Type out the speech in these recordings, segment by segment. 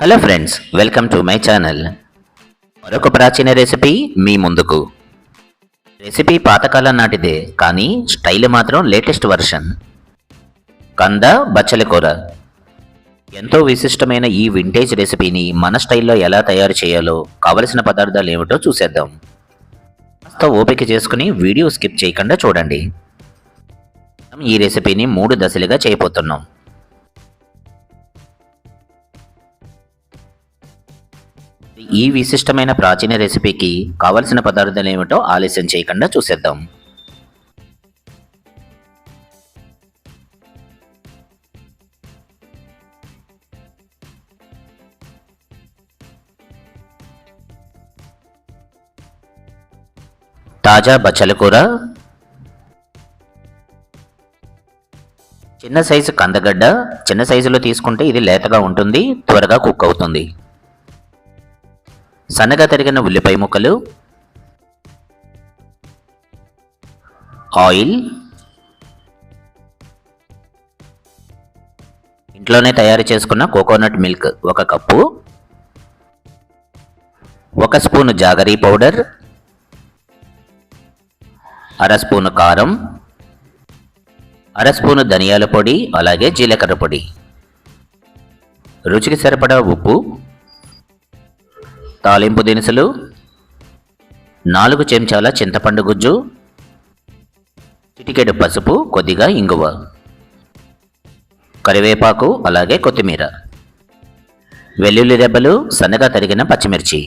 Hello friends, welcome to my channel. మరొక ప్రాచీన recipe మీ ముందుకు. రెసిపీ పాతకాలం నాటిదే, కానీ స్టైల్ మాత్రం లేటెస్ట్ వర్షన్. కంద బచ్చలి కూర. ఎంతో విశిష్టమైన ఈ వింటేజ్ రెసిపీని మన స్టైల్లో ఎలా తయారు చేయాలో, కావలసిన పదార్థాలు ఏమిటో చూసేద్దాం. కాస్త ఓపిక చేసుకుని వీడియో స్కిప్ చేయకుండా చూడండి. ఈ రెసిపీని 3 దశలుగా చేయబోతున్నాం. ఈ విశిష్టమైన ప్రాచీన రెసిపీకి కావలసిన పదార్థాలు ఏమిటో ఆలస్యం చేయకుండా చూసేద్దాం. తాజా బచ్చల కూర, చిన్న సైజు కందగడ్డ. చిన్న సైజులో తీసుకుంటే ఇది లేతగా ఉంటుంది, త్వరగా కుక్ అవుతుంది. సన్నగా తరిగిన ఉల్లిపాయ ముక్కలు, ఆయిల్, ఇంట్లోనే తయారు చేసుకున్న coconut milk 1 cup, 1 spoon jaggery powder, 1/2 spoon కారం, 1/2 స్పూను ధనియాల పొడి, అలాగే జీలకర్ర పొడి, రుచికి సరిపడా ఉప్పు, తాలింపు దినుసులు, 4 చెంచాల చింతపండు గుజ్జు, చిటికెడు పసుపు, కొద్దిగా ఇంగువ, కరివేపాకు, అలాగే కొత్తిమీర, వెల్లుల్లి రెబ్బలు, సన్నగా తరిగిన పచ్చిమిర్చి.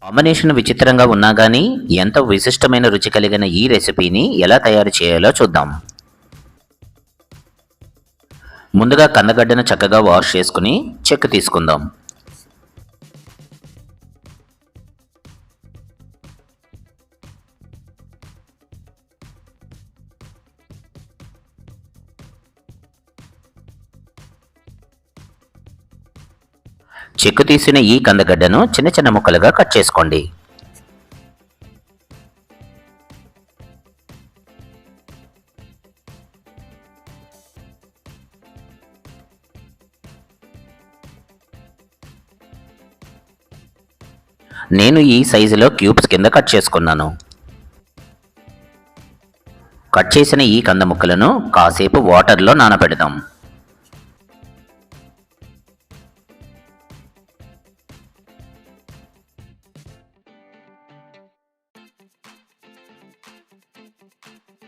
కాంబినేషన్ విచిత్రంగా ఉన్నా కానీ ఎంతో విశిష్టమైన రుచి కలిగిన ఈ రెసిపీని ఎలా తయారు చేయాలో చూద్దాం. ముందుగా కందగడ్డను చక్కగా వాష్ చేసుకుని చెక్కు తీసుకుందాం. చెక్కు తీసిన ఈ కందగడ్డను చిన్న చిన్న ముక్కలుగా కట్ చేసుకోండి. నేను ఈ సైజులో క్యూబ్స్ కింద కట్ చేసుకున్నాను. కట్ చేసిన ఈ కంద ముక్కలను కాసేపు వాటర్లో నానబెడదాం.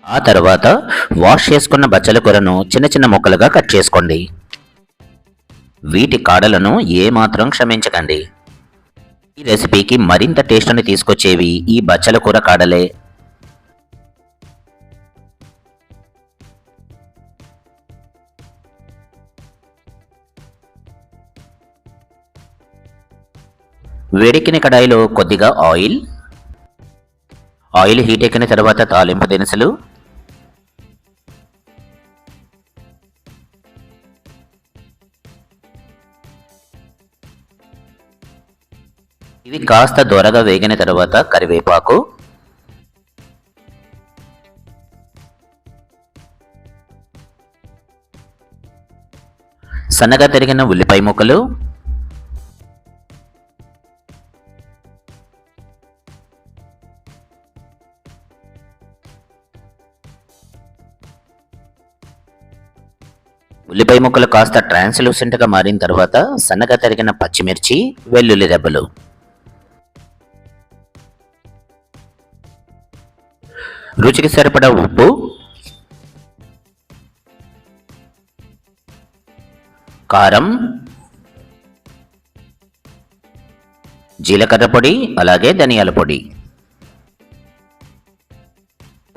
ఆ తర్వాత వాష్ చేసుకున్న బచ్చల కూరను చిన్న చిన్న ముక్కలుగా కట్ చేసుకోండి. వీటి కాడలను ఏమాత్రం క్షమించకండి. ఈ రెసిపీకి మరింత టేస్ట్ని తీసుకొచ్చేవి ఈ బచ్చల కూర కాడలే. వేడెక్కిన కడాయిలో కొద్దిగా ఆయిల్ హీట్ ఎక్కిన తర్వాత తాలింపు దినుసులు, ఇవి కాస్త దూరగా వేగిన తర్వాత కరివేపాకు, సన్నగా తరిగిన ఉల్లిపాయ ముక్కలు, ఉల్లిపాయ ముక్కలు కాస్త ట్రాన్స్లూసెంట్గా మారిన తర్వాత సన్నగా తరిగిన పచ్చిమిర్చి, వెల్లుల్లి రెబ్బలు, రుచికి సరిపడా ఉప్పు, కారం, జీలకర్ర పొడి, అలాగే ధనియాల పొడి,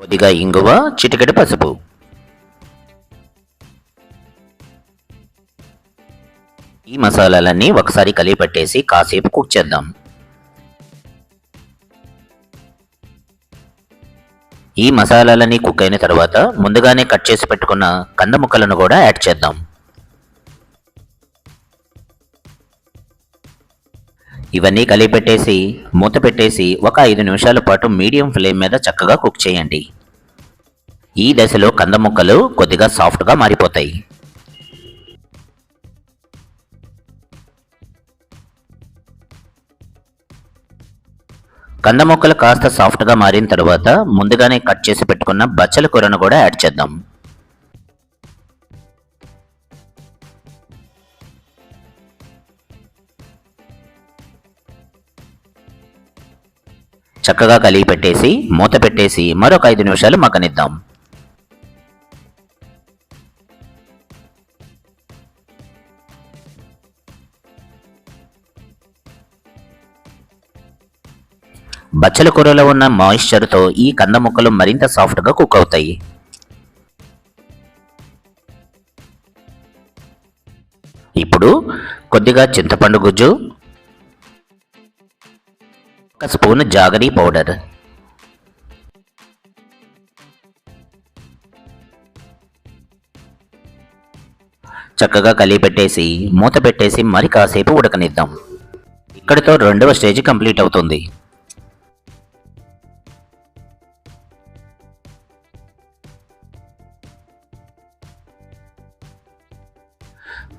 కొద్దిగా ఇంగువ, చిటికెడు పసుపు. ఈ మసాలాలన్నీ ఒకసారి కలిపి పట్టేసి కాసేపు కుక్ చేద్దాం. ఈ మసాలాలన్నీ కుక్ అయిన తర్వాత ముందుగానే కట్ చేసి పెట్టుకున్న కంద ముక్కలను కూడా యాడ్ చేద్దాం. ఇవన్నీ కలిపి పెట్టేసి మూత పెట్టేసి ఒక 5 నిమిషాల పాటు మీడియం ఫ్లేమ్ మీద చక్కగా కుక్ చేయండి. ఈ దశలో కంద ముక్కలు కొద్దిగా సాఫ్ట్గా మారిపోతాయి. కంద ముక్కలు కాస్త సాఫ్ట్గా మారిన తర్వాత ముందుగానే కట్ చేసి పెట్టుకున్న బచ్చల కూరను కూడా యాడ్ చేద్దాం. చక్కగా కలిపి పెట్టేసి మూత పెట్టేసి మరొక 5 నిమిషాలు మగ్గనిద్దాం. బచ్చల కూరలో ఉన్న మాయిశ్చర్తో ఈ కంద ముక్కలు మరింత సాఫ్ట్గా కుక్ అవుతాయి. ఇప్పుడు కొద్దిగా చింతపండు గుజ్జు, 1 స్పూన్ జాగరీ పౌడర్, చక్కగా కలిపి పెట్టేసి మూత పెట్టేసి మరి కాసేపు ఉడకనిద్దాం. ఇక్కడితో 2వ స్టేజ్ కంప్లీట్ అవుతుంది.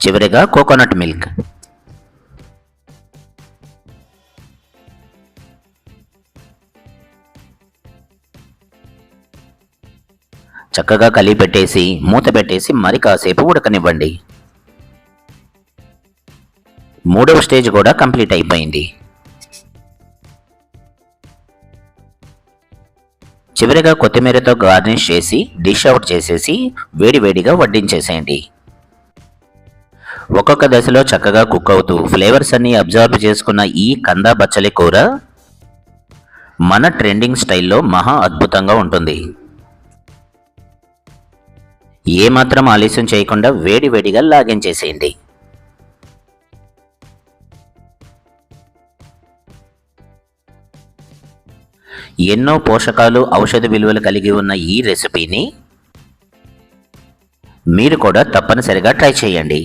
చివరిగా కోకోనట్ మిల్క్. చక్కగా కలిపి పెట్టేసి మూత పెట్టేసి మరి కాసేపు ఉడకనివ్వండి. 3వ స్టేజ్ కూడా కంప్లీట్ అయిపోయింది. చివరిగా కొత్తిమీరతో గార్నిష్ చేసి డిష్ అవుట్ చేసేసి వేడివేడిగా వడ్డించేసేయండి. ఒక్కొక్క దశలో చక్కగా కుక్ అవుతూ ఫ్లేవర్స్ అన్ని అబ్జర్వ్ చేసుకున్న ఈ కంద బచ్చలి కూర మన ట్రెండింగ్ స్టైల్లో మహా అద్భుతంగా ఉంటుంది. ఏమాత్రం ఆలస్యం చేయకుండా వేడివేడిగా లాగించేసేయండి. ఎన్నో పోషకాలు, ఔషధ విలువలు కలిగి ఉన్న ఈ రెసిపీని మీరు కూడా తప్పనిసరిగా ట్రై చేయండి.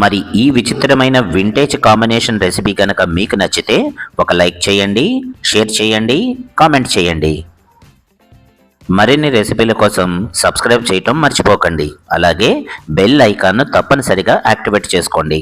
మరి ఈ విచిత్రమైన వింటేజ్ కాంబినేషన్ రెసిపీ కనుక మీకు నచ్చితే ఒక లైక్ చేయండి, షేర్ చేయండి, కామెంట్ చేయండి. మరిన్ని రెసిపీల కోసం సబ్స్క్రైబ్ చేయటం మర్చిపోకండి. అలాగే బెల్ ఐకాన్ను తప్పనిసరిగా యాక్టివేట్ చేసుకోండి.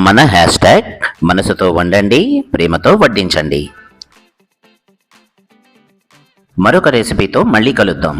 మన హ్యాష్ట్యాగ్ మనసుతో వండండి, ప్రేమతో వడ్డించండి. మరొక రెసిపీతో మళ్ళీ కలుద్దాం.